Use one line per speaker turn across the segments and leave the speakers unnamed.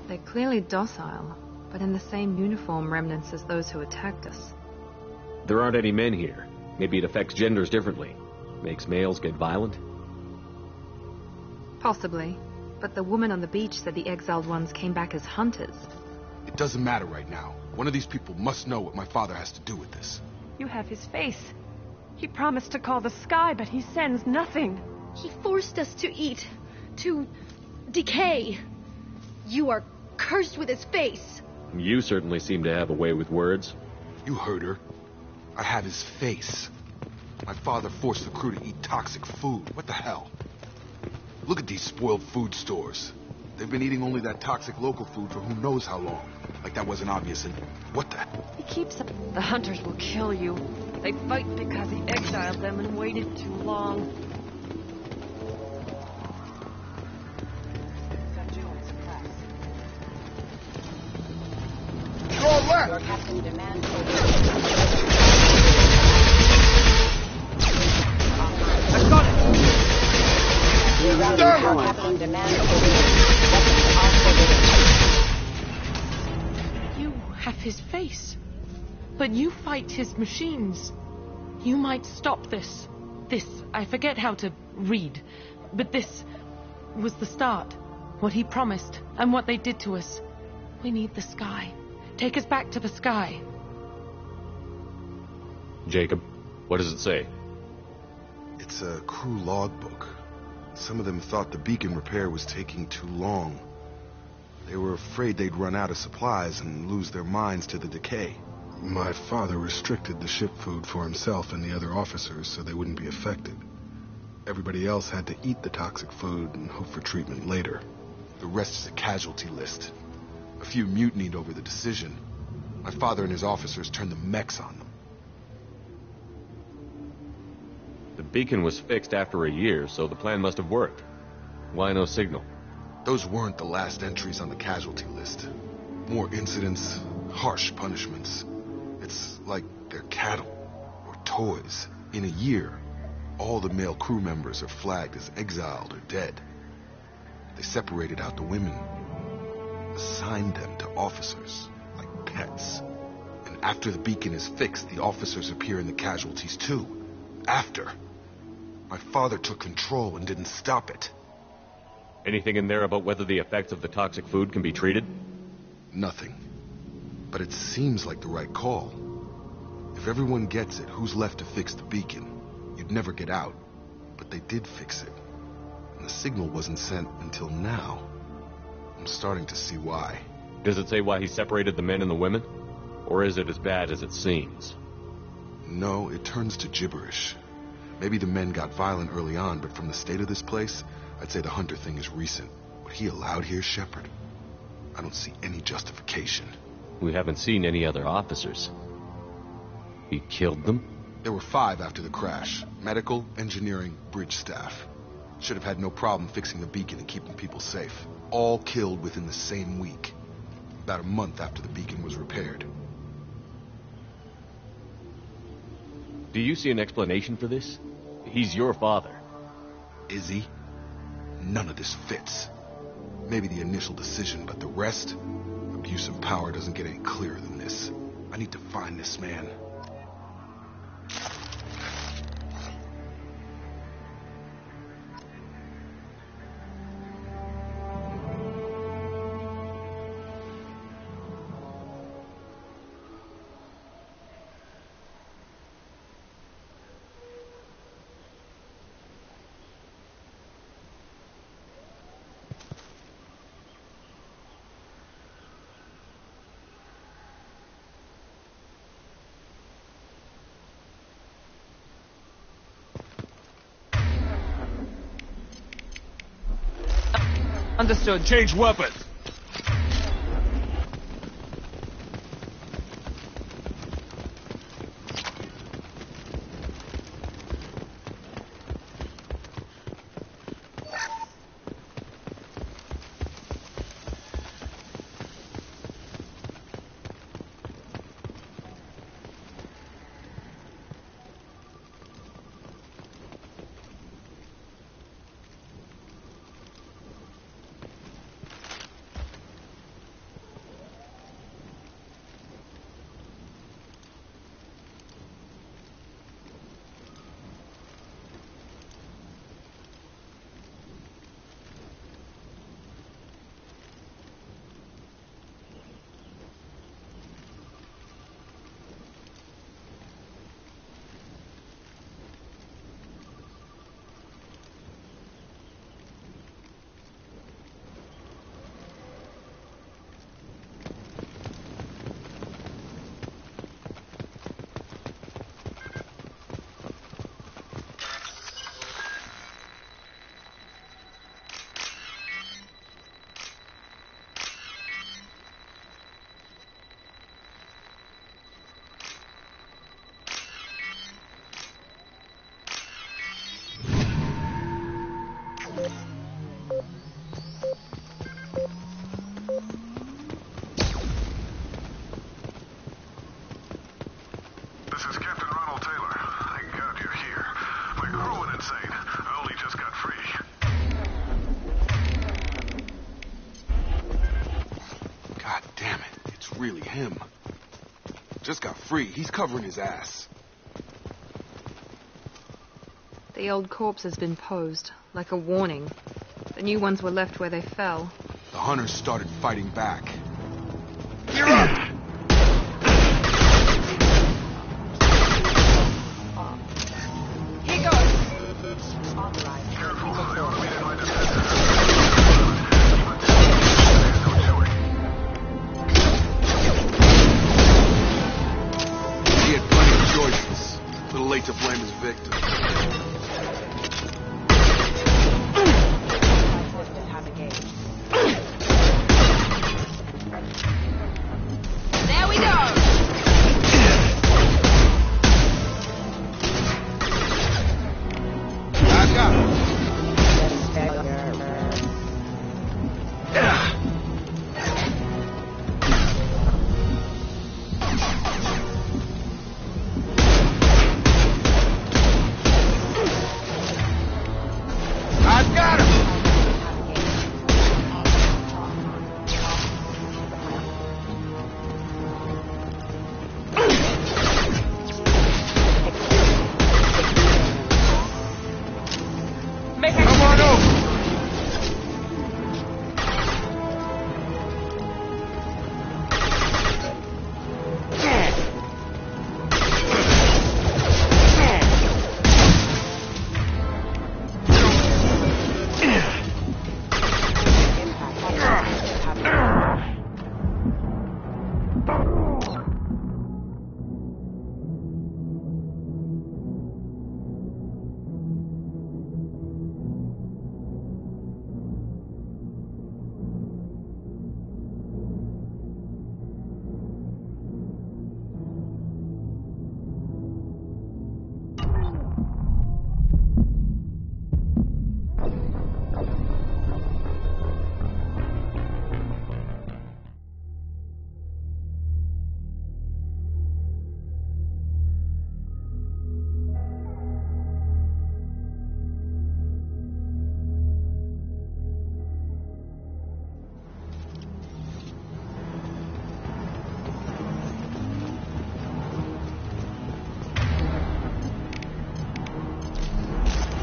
They're clearly docile, but in the same uniform remnants as those who attacked us.
There aren't any men here. Maybe it affects genders differently. Makes males get violent?
Possibly. But the woman on the beach said the exiled ones came back as hunters.
It doesn't matter right now. One of these people must know what my father has to do with this.
You have his face. He promised to call the sky, but he sends nothing.
He forced us to eat, to decay. You are cursed with his face.
You certainly seem to have a way with words.
You heard her. I have his face. My father forced the crew to eat toxic food. What the hell? Look at these spoiled food stores. They've been eating only that toxic local food for who knows how long. Like that wasn't obvious. And what the...
He keeps... The hunters will kill you. They fight because he exiled them and waited too long.
Your left!
Your captain demands...
I got it!
Your captain demands...
You have his face. But you fight his machines. You might stop this. This, I forget how to read. But this was the start. What he promised, and what they did to us. We need the sky. Take us back to the sky.
Jacob, what does it say?
It's a crew logbook. Some of them thought the beacon repair was taking too long. They were afraid they'd run out of supplies and lose their minds to the decay. My father restricted the ship food for himself and the other officers so they wouldn't be affected. Everybody else had to eat the toxic food and hope for treatment later. The rest is a casualty list. A few mutinied over the decision. My father and his officers turned the mechs on them.
The beacon was fixed after a year, so the plan must have worked. Why no signal?
Those weren't the last entries on the casualty list. More incidents, harsh punishments. It's like they're cattle or toys. In a year, all the male crew members are flagged as exiled or dead. They separated out the women, assigned them to officers, like pets. And after the beacon is fixed, the officers appear in the casualties too. After. My father took control and didn't stop it.
Anything in there about whether the effects of the toxic food can be treated?
Nothing. But it seems like the right call. If everyone gets it, who's left to fix the beacon? You'd never get out. But they did fix it. And the signal wasn't sent until now. I'm starting to see why.
Does it say why he separated the men and the women? Or is it as bad as it seems?
No, it turns to gibberish. Maybe the men got violent early on, but from the state of this place, I'd say the hunter thing is recent. What he allowed here, Shepard, I don't see any justification.
We haven't seen any other officers. He killed them?
There were 5 after the crash. Medical, engineering, bridge staff. Should have had no problem fixing the beacon and keeping people safe. All killed within the same week. About a month after the beacon was repaired.
Do you see an explanation for this? He's your father.
Is he? None of this fits. Maybe the initial decision, but the rest? Abuse of power doesn't get any clearer than this. I need to find this man.
Understood.
Change weapons!
This is Captain Ronald Taylor. Thank God you're here. My crew went insane. I only just got free.
God damn it. It's really him. Just got free. He's covering his ass.
The old corpse has been posed, like a warning. The new ones were left where they fell.
The hunters started fighting back. You're up!
Here goes. Authorized.
Careful. I automated my defenses.
He had plenty of choices. A little late to blame his victim.
Systems have engaged.
There we go!
I got him. I got him. Come on over.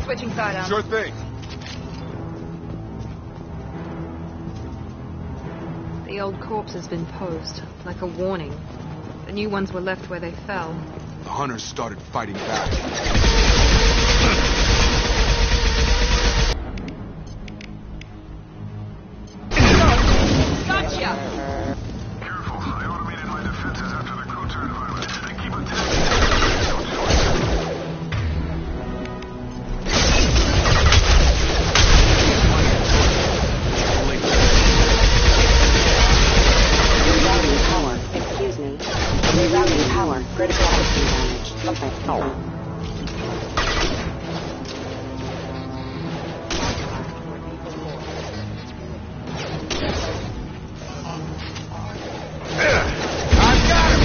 Switching sidearms.
Sure thing.
The old corpse has been posed, like a warning. The new ones were left where they fell.
The hunters started fighting back.
Gotcha!
Careful. I automated my defenses after the crew turned violent. They keep attacking. Don't shoot.
Rerouting power. Excuse me. Rerouting power. Critical system damage. Okay.
I got him.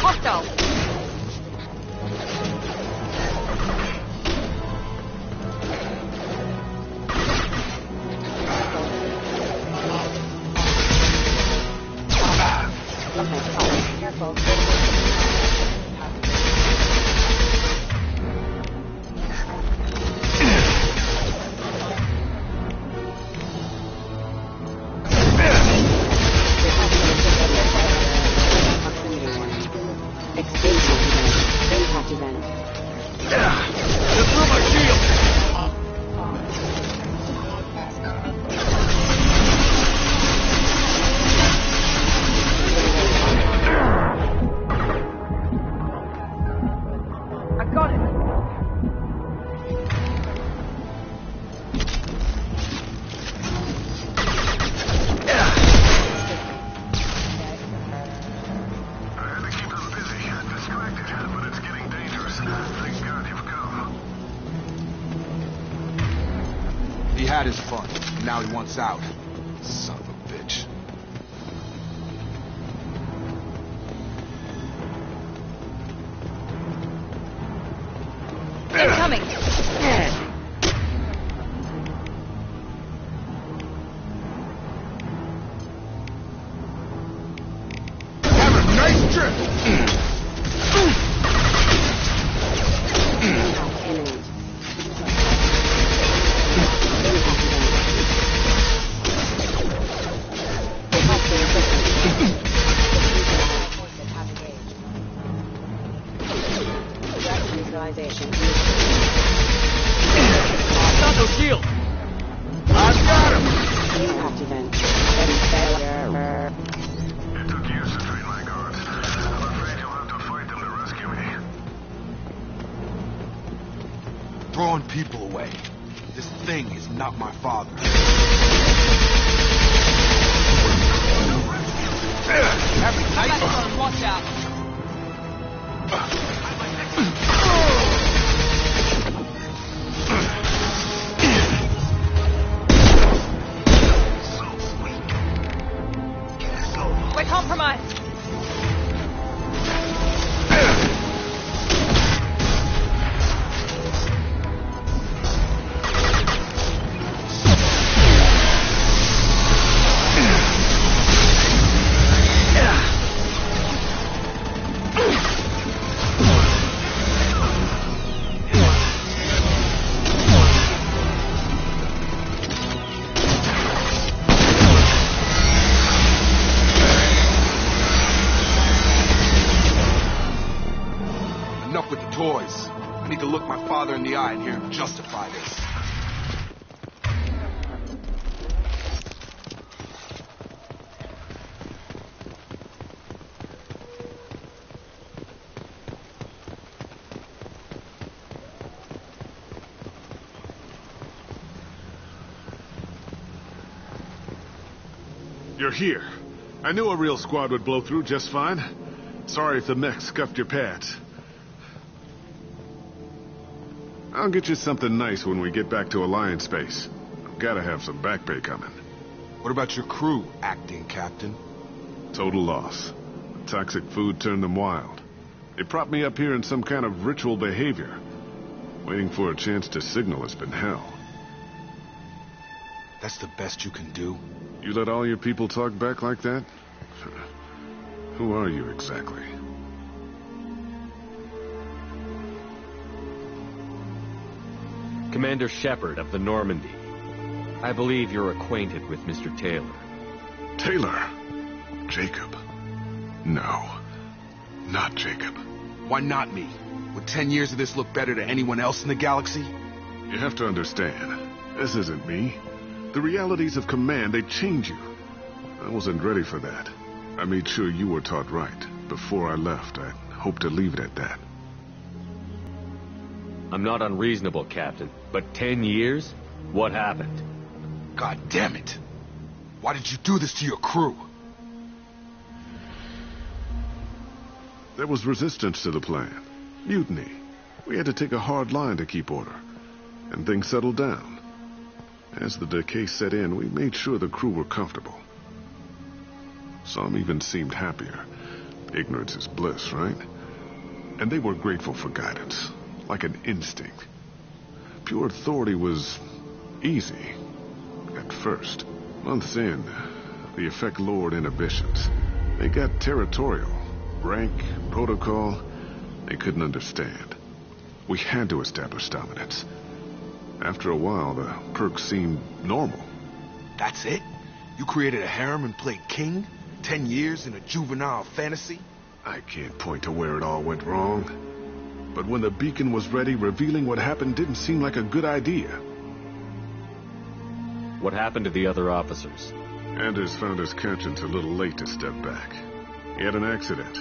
Hostile!
Careful. Impact event.
Just through my shield. had his fun, and now he wants out. Son of a bitch.
Incoming!
Have a nice trip!
Imminent. Visualization.
Not no shield!
I've got him!
Impact event. Failure.
It took years to train my guards. I'm afraid you'll have to fight them to rescue me.
Throwing people away. This thing is not my father. Have a nice one.
Watch out. We're compromised.
Enough with the toys. I need to look my father in the eye and hear him justify this.
You're here. I knew a real squad would blow through just fine. Sorry if the mech scuffed your pads. I'll get you something nice when we get back to Alliance space. I've gotta have some back pay coming.
What about your crew, acting captain?
Total loss. The toxic food turned them wild. They propped me up here in some kind of ritual behavior. Waiting for a chance to signal has been hell.
That's the best you can do?
You let all your people talk back like that? Who are you exactly?
Commander Shepard of the Normandy. I believe you're acquainted with Mr. Taylor.
Taylor? Jacob? No. Not Jacob.
Why not me? Would 10 years of this look better to anyone else in the galaxy?
You have to understand, this isn't me. The realities of command, they change you. I wasn't ready for that. I made sure you were taught right. Before I left, I hoped to leave it at that.
I'm not unreasonable, Captain, but 10 years? What happened?
God damn it! Why did you do this to your crew?
There was resistance to the plan. Mutiny. We had to take a hard line to keep order. And things settled down. As the decay set in, we made sure the crew were comfortable. Some even seemed happier. Ignorance is bliss, right? And they were grateful for guidance, like an instinct. Pure authority was easy, at first. Months in, the effect lowered inhibitions. They got territorial. Rank, protocol, they couldn't understand. We had to establish dominance. After a while, the perks seemed normal.
That's it? You created a harem and played king? 10 years in a juvenile fantasy?
I can't point to where it all went wrong. But when the beacon was ready, revealing what happened didn't seem like a good idea.
What happened to the other officers?
Anders found his conscience a little late to step back. He had an accident.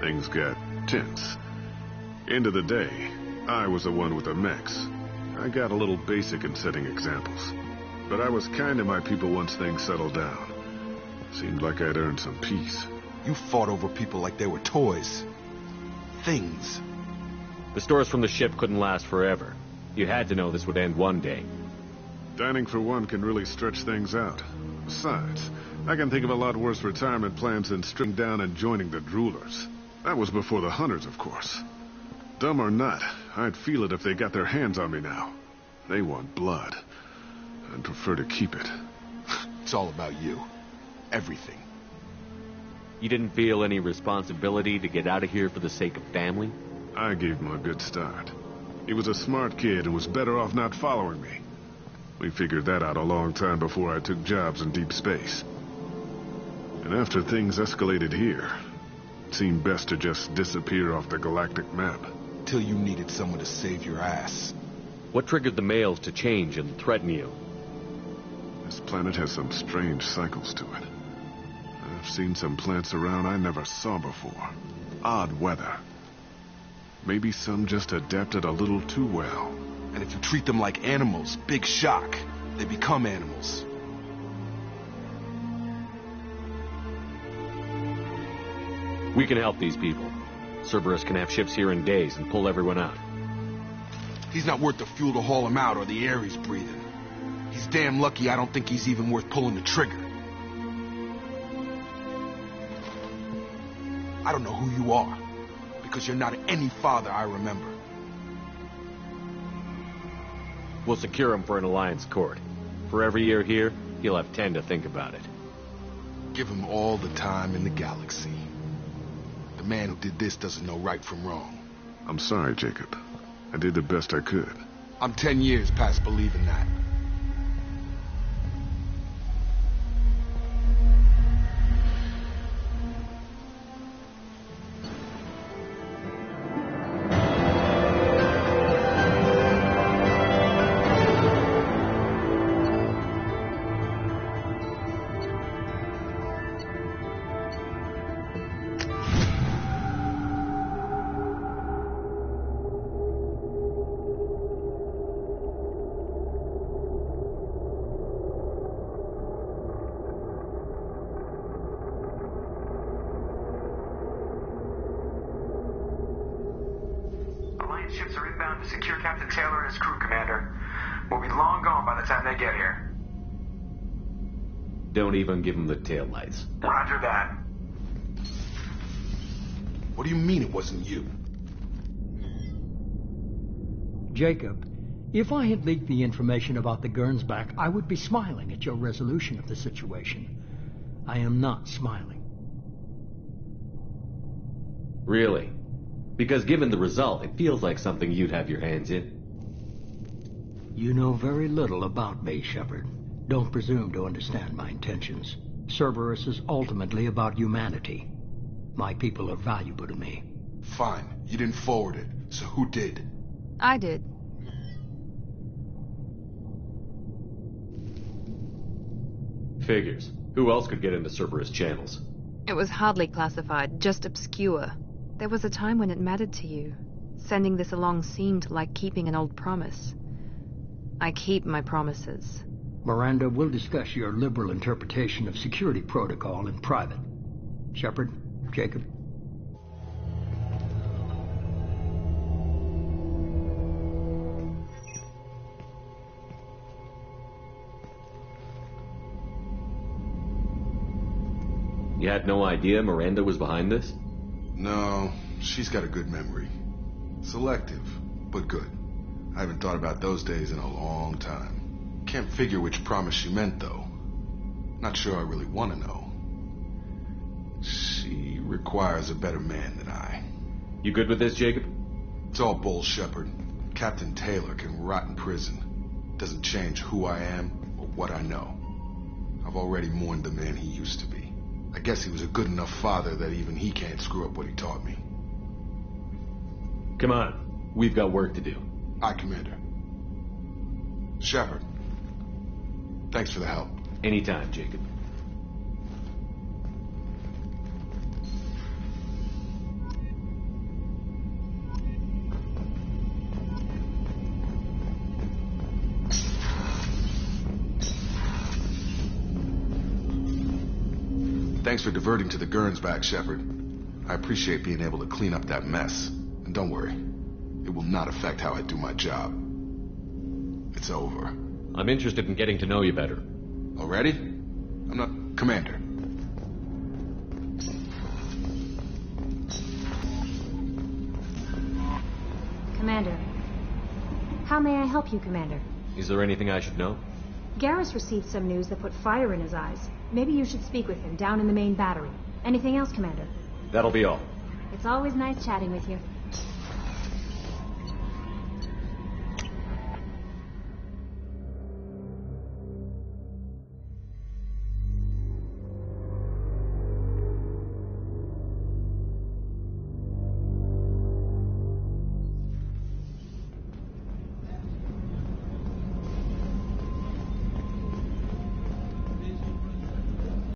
Things got tense. End of the day, I was the one with the mechs. I got a little basic in setting examples. But I was kind to my people once things settled down. Seemed like I'd earned some peace.
You fought over people like they were toys. Things.
The stores from the ship couldn't last forever. You had to know this would end one day.
Dining for one can really stretch things out. Besides, I can think of a lot worse retirement plans than stripping down and joining the droolers. That was before the hunters, of course. Dumb or not, I'd feel it if they got their hands on me now. They want blood. I'd prefer to keep it.
It's all about you. Everything.
You didn't feel any responsibility to get out of here for the sake of family?
I gave him a good start. He was a smart kid and was better off not following me. We figured that out a long time before I took jobs in deep space. And after things escalated here, it seemed best to just disappear off the galactic map.
Till you needed someone to save your ass.
What triggered the males to change and threaten you?
This planet has some strange cycles to it. I've seen some plants around I never saw before. Odd weather. Maybe some just adapted a little too well.
And if you treat them like animals, big shock. They become animals.
We can help these people. Cerberus can have ships here in days and pull everyone out.
He's not worth the fuel to haul him out or the air he's breathing. He's damn lucky I don't think he's even worth pulling the trigger. I don't know who you are, because you're not any father I remember.
We'll secure him for an alliance court. For every year here, he'll have 10 to think about it.
Give him all the time in the galaxy. The man who did this doesn't know right from wrong.
I'm sorry, Jacob. I did the best I could.
I'm 10 years past believing that.
Ships are inbound to secure Captain Taylor and his crew, Commander. We'll be long gone by the time they get here.
Don't even give him the taillights.
Roger that.
What do you mean it wasn't you?
Jacob, if I had leaked the information about the Gernsback, I would be smiling at your resolution of the situation. I am not smiling.
Really? Because given the result, it feels like something you'd have your hands in.
You know very little about me, Shepard. Don't presume to understand my intentions. Cerberus is ultimately about humanity. My people are valuable to me.
Fine. You didn't forward it. So who did?
I did.
Figures. Who else could get into Cerberus channels?
It was hardly classified, just obscure. There was a time when it mattered to you. Sending this along seemed like keeping an old promise. I keep my promises.
Miranda, we'll discuss your liberal interpretation of security protocol in private. Shepard, Jacob.
You had no idea Miranda was behind this?
No, she's got a good memory. Selective, but good. I haven't thought about those days in a long time. Can't figure which promise she meant, though. Not sure I really want to know. She requires a better man than I.
You good with this, Jacob?
It's all bull, Shepard. Captain Taylor can rot in prison. Doesn't change who I am or what I know. I've already mourned the man he used to be. I guess he was a good enough father that even he can't screw up what he taught me.
Come on. We've got work to do.
Aye, Commander. Shepard. Thanks for the help.
Anytime, Jacob.
Thanks for diverting to the Gernsback, Shepard. I appreciate being able to clean up that mess. And don't worry, it will not affect how I do my job. It's over.
I'm interested in getting to know you better.
Already? I'm not Commander.
Commander. How may I help you, Commander?
Is there anything I should know?
Garrus received some news that put fire in his eyes. Maybe you should speak with him down in the main battery. Anything else, Commander?
That'll be all.
It's always nice chatting with you.